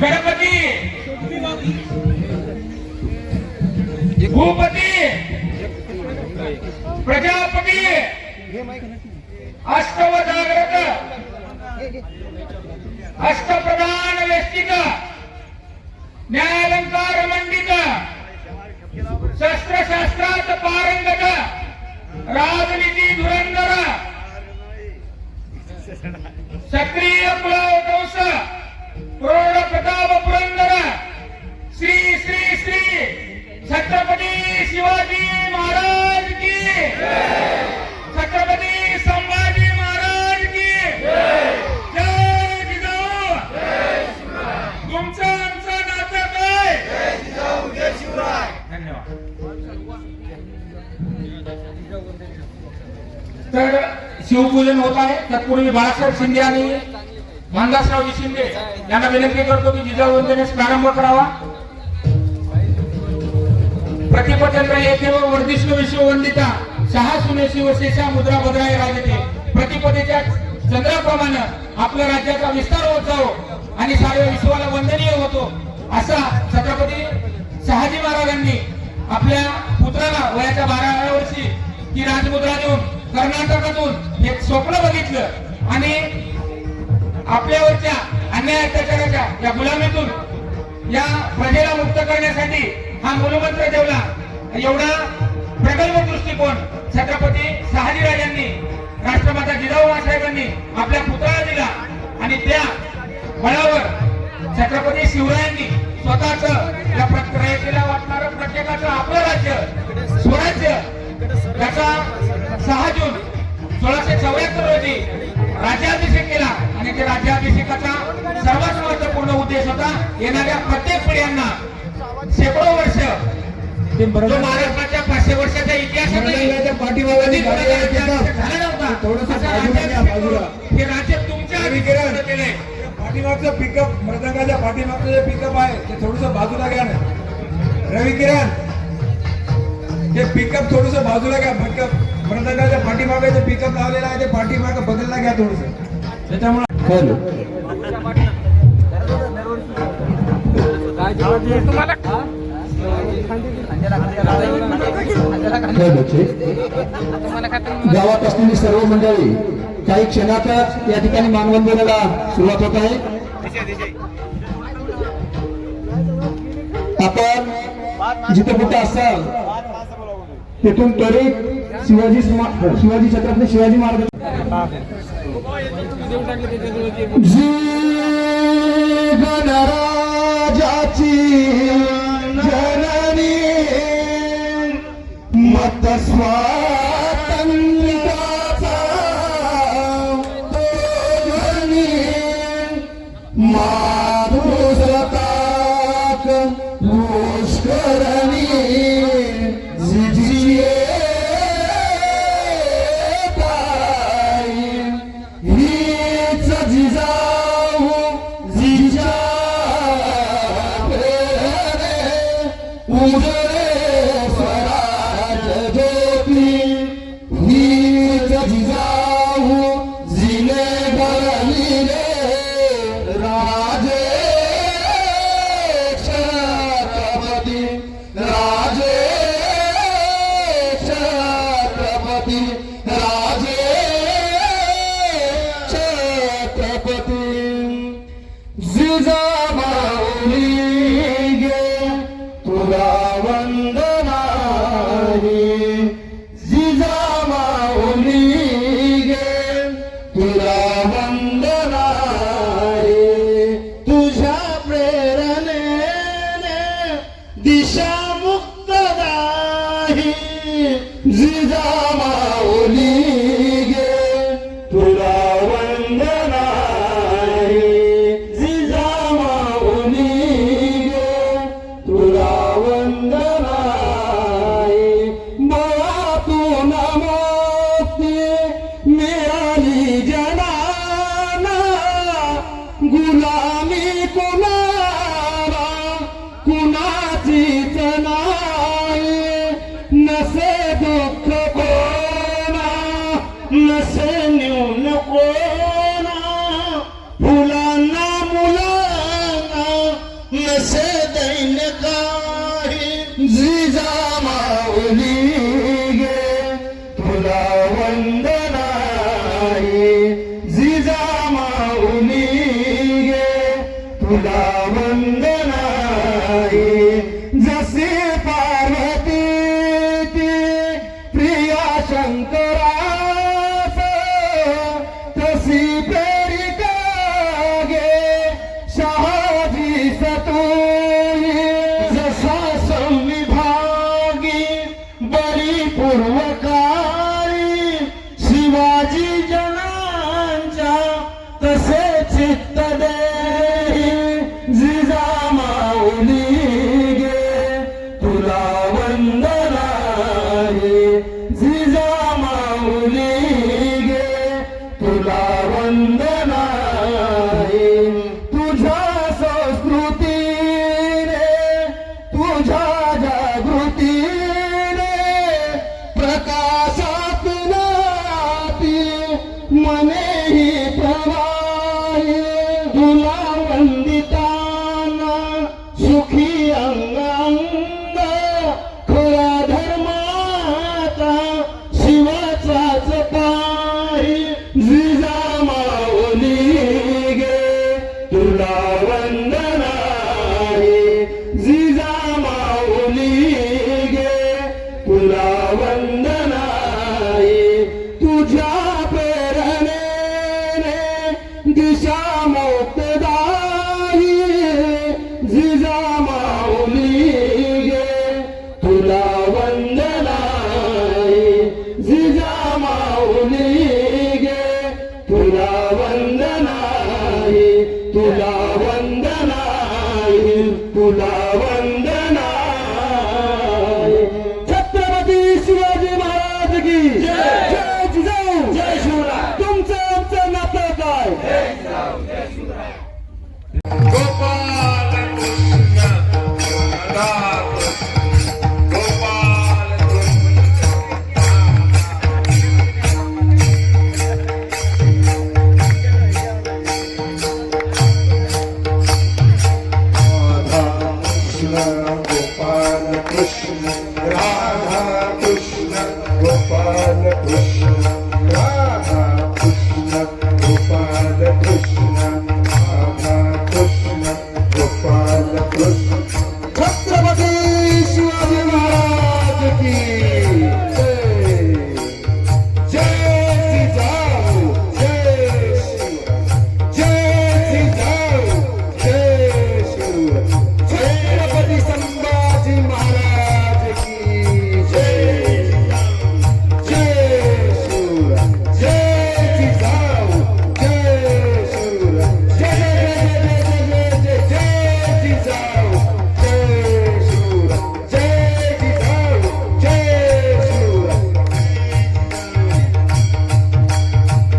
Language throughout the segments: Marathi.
गणपती भूपती प्रजापती अष्टवजाग्रत अष्टप्रधान वेष्टिक न्यायालंकार मंडित शस्त्रशास्त्रात पारंगत राजनीती धुरंधर सक्रिय कुलवंश प्रौढ प्रताप पुरंदर श्री श्री श्री छत्रपती शिवाजी महाराज की छत्रपती संभाजी महाराज की जय जिजाऊ तुमचं आमचं नातं काय धन्यवाद. तर शिवपूजन होत आहे. तत्पूर्वी बाळासाहेब शिंदे आणि मानदासरावजी शिंदे यांना विनंती करतो की जिजाऊ वंदनेस प्रारंभ करावा. प्रतिपचंद्र येथे व वर्धिष्णू विश्ववंदिता सहा सुने शिवशेषा मुद्रा भद्राय राजते. प्रतिपदेच्या चंद्राप्रमाणे आपल्या राज्याचा विस्तार होत जावो आणि साऱ्या विश्वाला वंदनीय होतो असा छत्रपती शहाजी महाराजांनी आपल्या पुत्राला वयाच्या 12व्या वर्षी ती राजमुद्रा देऊन कर्नाटकातून एक स्वप्न बघितलं आणि आपल्यावरच्या अन्याय अत्याचाराच्या या गुलामीतून या प्रजेला मुक्त करण्यासाठी हा मूलमंत्र ठेवला. एवढा प्रगल्भ दृष्टिकोन छत्रपती शहाजीराजांनी राष्ट्रमाता जिजाऊ साहेबांनी आपल्या पुत्राला दिला आणि त्या बळावर छत्रपती शिवरायांनी स्वतःच या प्रक्रियेला वाटणारं प्रत्येकाचं आपलं राज्य स्वराज्य त्याचा 6 जून 1674 रोजी राज्याभिषेक केला आणि त्या राज्याभिषेकाचा सर्वात महत्वपूर्ण उद्देश होता येणाऱ्या प्रत्येक पिढ्यांना शेकडो वर्ष जो महाराष्ट्राच्या 500 वर्षाच्या इतिहासाच्या पाठीमागे झाला नव्हता हे राज्य तुमच्या अधिकारात केलंय. पाठीमागचं पिकअप मृदंगाच्या पाठीमागचं जे पिकअप आहे ते थोडस बाजूला घ्या ना रवी किरण. ते पिकअप थोडस बाजूला घ्या. पिकअप मृदंगाच्या पाठीमागे जे पिकअप लावलेलं आहे ते पाठीमागे बदलला घ्या थोडस. त्याच्यामुळे गावात असलेली सर्व मंडळी काही क्षणातच या ठिकाणी मानवंदनेला सुरुवात होत आहे. आपण जिथे कुठे असाल तिथून त्वरित शिवाजी छत्रपती शिवाजी महाराज गणराजाची जननी मत स्वातंत्र्याचा मातृसताक पुष्करणी जिजिये ताई हीच जिजाऊ जिजा प्रेरणे उजळे स्वराज ज्योती हीच जिजाऊ जिने बरलिले राजे छत्रपती राजे छत्रपती राजे छत्रपती जिजामाऊली गे तुला वंदनाही जिजामाऊली गे तुला वंदनाही तुझ्या प्रेरणेने दिशा मुक्तदाही जिजामाऊली गे तुला वंदनाही जिजामाऊली तुला वंदन आहे जसे पार्वती ती प्रिया शंकरास तशी प्रेरिका गे शहाजी सतोई जसा संविभागी बरी पूर्वकारी शिवाजी जनांच्या तसे चित्त दे जिजामाऊली गे तुला वंदन आहे जिजामाऊली गे तुला वंदन आहे तुझ्या संस्कृतीने तुझ्या जागृतीने प्रकाशात नाती मनेही प्रवाही तुला वंदिताना सुखी अंगांग खरा धर्माता शिवाचाच पाही जिजामाऊली गे तुला वंदन आहे जिजामाऊली गे तुला वंदन आहे तुझ्या प्रेरणेने दिशा मुक्तदायी जिजामाऊली गे तुला वंदन आहे जिजामाऊली गे तुला वंदन आहे तुला वंदन आहे तुला वंदन आहे छत्रपती शिवाजी महाराज की जय जिजाऊ जय शिवराय तुमचं आमचं नातं काय गोपाल कृष्ण राधा गोपाल कृष्ण राधा कृष्ण गोपाल कृष्ण राधा कृष्ण गोपाल कृष्ण राधा कृष्ण गोपाल कृष्ण छत्रपती शिवाजी महाराज की जय जय जिजाऊ जय शिवराय जय जिजाऊ जय शिवराय छत्रपती संभाजी महाराज की जय जय शिवराय जय जिजाऊ जय शिवराय जय जय जय जय जय जय जिजाऊ जय शिवराय जय जिजाऊ जय शिवराय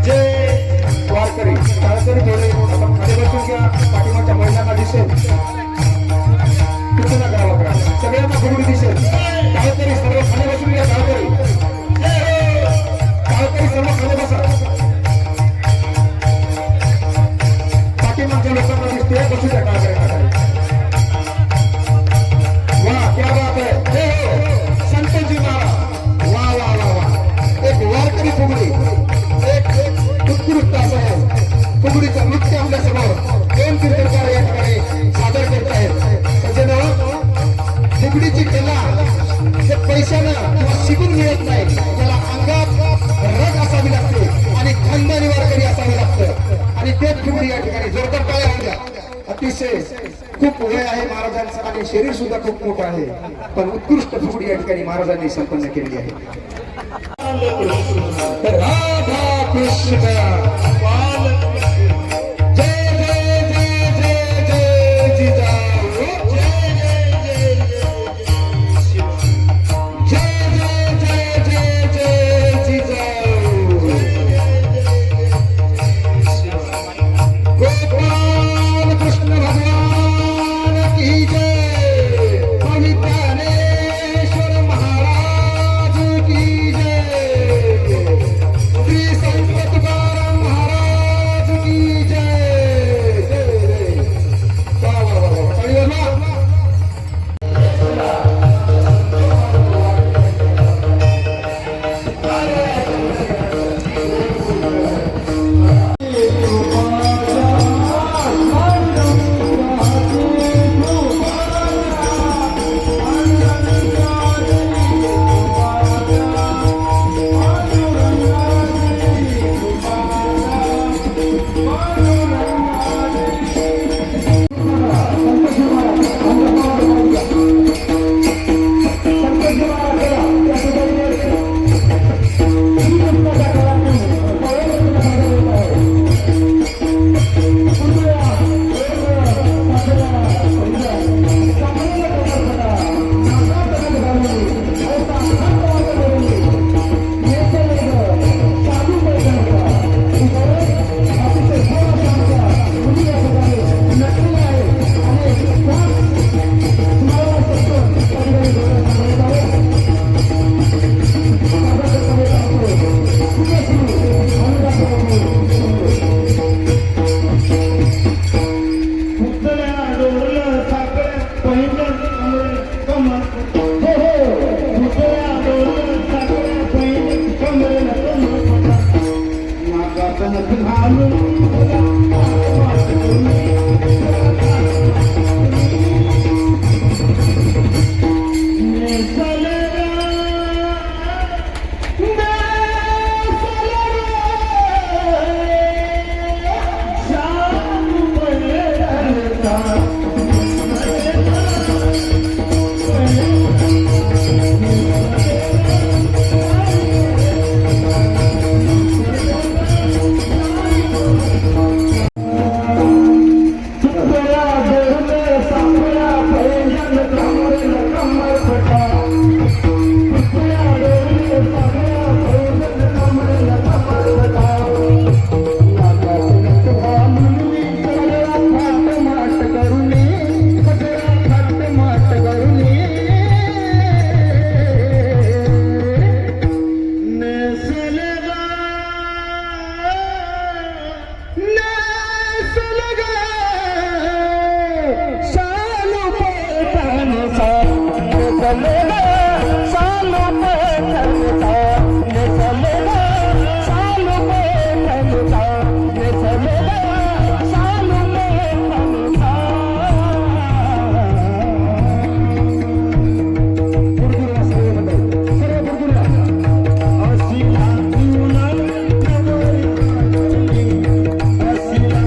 जय वारकरी काळकरी थोडे आपण खाली बसून घ्या पाठीमागच्या महिलांना दिसेल सूचना करावं करा सगळ्यांना फुगडी दिसेल काळकरी सर्व खाली बसून घ्या काळकरी काळकरी सर्व खाली बसा पाठीमागच्या लोकांना दिसते बसू द्या काळकरी वा क्या बात है जय हो संतजी महाराज वा वा वा वा एक वारकरी फुगडी एक उत्कृष्ट असं आहे फुगडीचं नृत्य आपल्यासमोर दोन कीर्तनकार या ठिकाणी सादर करत आहेत सज्जनो फुगडीची कला हे पैशानं किंवा शिकून मिळत नाही त्याला अंगात रग असावी लागते आणि खानदानी वारकरी असावे लागतं आणि तेच फुगडी या ठिकाणी जोरदार काय होऊ द्या अतिशय खूप वय आहे महाराजांचं आणि शरीर सुद्धा खूप मोठं आहे पण उत्कृष्ट फुगडी या ठिकाणी महाराजांनी संपन्न केली आहे राधा कृष्ण बाल जय जय जय जय जय जिजाऊ जय जय जय जय जय जिजाऊ गोपाल कृष्ण भगवान की जय ज्ञानेश्वर महाराज की जय श्री संत तुकाराम महाराज की चलेगा सालों पे चलता ये चलेगा सालों पे चलता ये चलेगा सालों पे चलता गुरगुर वाजतोय मंडळी सर्व गुरगुरला असिला तुला नवरी असिला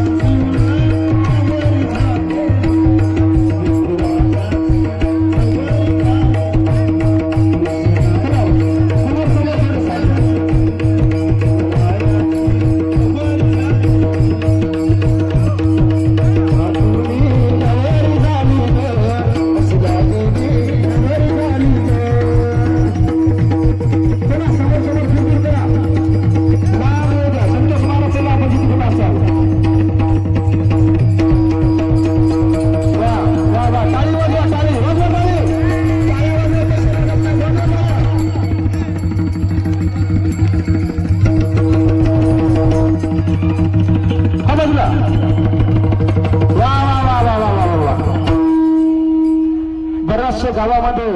बऱ्याचशा गावामध्ये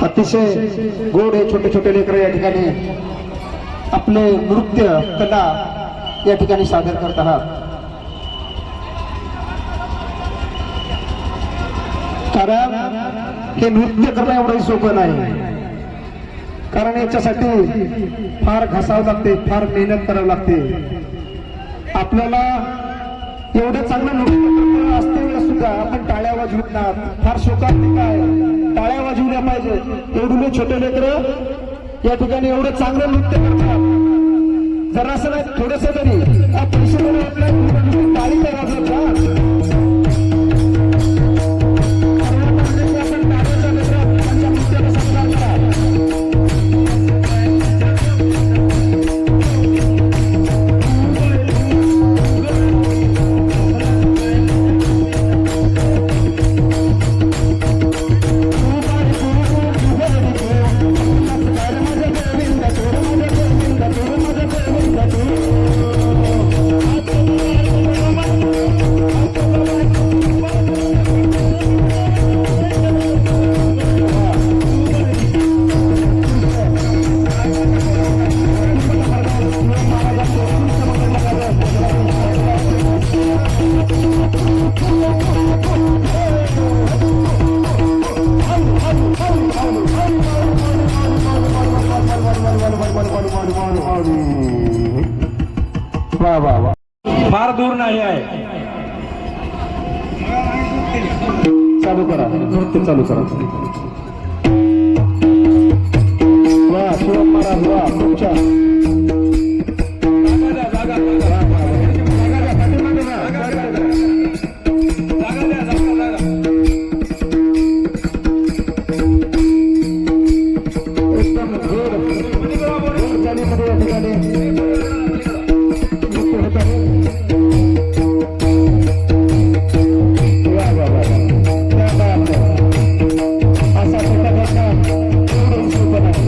अतिशय गोड हे छोटे छोटे लेकरं या ठिकाणी आपले नृत्य कला या ठिकाणी सादर करत आहात. कारण हे नृत्य करणं एवढंही सोपं नाही. कारण याच्यासाठी फार घासावं लागते, फार मेहनत करावी लागते. आपल्याला एवढं चांगलं नृत्य असताना सुद्धा आपण टाळ्या वाजवत नाहीत. फार शोकांतिक आहे, टाळ्या वाजवल्या पाहिजे. एवढे छोटे लेकरं या ठिकाणी एवढं चांगलं नृत्य करतात. जरासं नाही थोडस तरी पैसे आपल्या टाळी काय वाजवत का? आपण टाळ्याच्या लेकरात त्यांच्या नृत्याला सत्कार करा. फार दूर नाही आहे. चालू करा, नृत्य चालू करा. वा शिवम महाराज वा तुमच्या एकदम जोर चालीमध्ये या ठिकाणी नृत्य होत आहे. असा मोठा घटना एवढं सोपं नाही.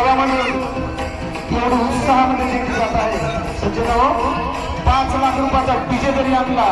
जोड्या म्हणून एवढं उत्साहामध्ये जिंकली जात आहे. सज्जनो, 5 लाख रुपयाचा डीजे जरी आणला